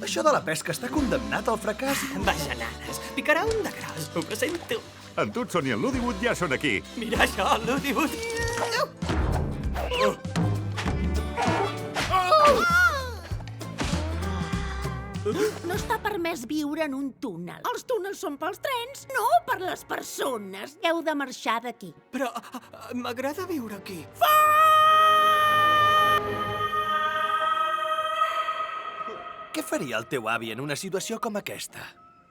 Això de la pesca està condemnat al fracàs. Vaja, nanes, picarà un de gros, ho presento. En Tutson i en Luddywood ja són aquí. Mira això, Luddywood. No està permès viure en un túnel. Els túnels són pels trens, no per les persones. Heu de marxar d'aquí. Però m'agrada viure aquí. Què faria el teu avi en una situació com aquesta?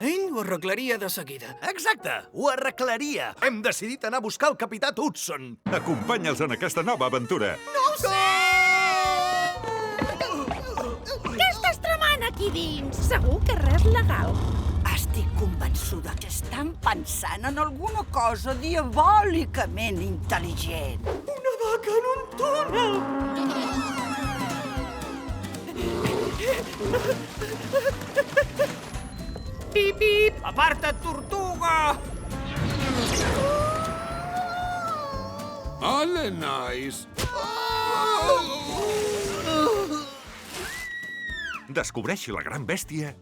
Ell ho arreglaria de seguida. Exacte, ho arreglaria. Hem decidit anar a buscar el capità Hudson. Acompanya'ls en aquesta nova aventura. Què estàs tramant aquí dins? Segur que res legal. Estic convençuda que estan pensant en alguna cosa diabòlicament intel·ligent. Una vaca en un túnel! Pip, pip! Aparta't, tortuga! Hola, nois. Descobreixi la gran bèstia.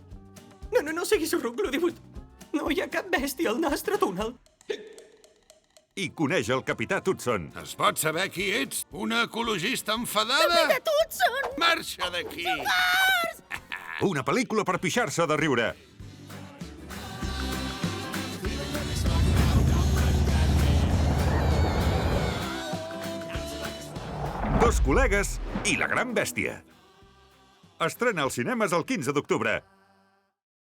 No siguis ruc, Luddywood. No hi ha cap bèstia al nostre túnel. I coneix el capità Hudson. Es pot saber qui ets? Una ecologista enfadada? Capità Hudson! Marxa d'aquí! Una pel·lícula per pixar-se de riure. Dos col·legues i la gran bèstia. Estrena als cinemes el 15 d'octubre.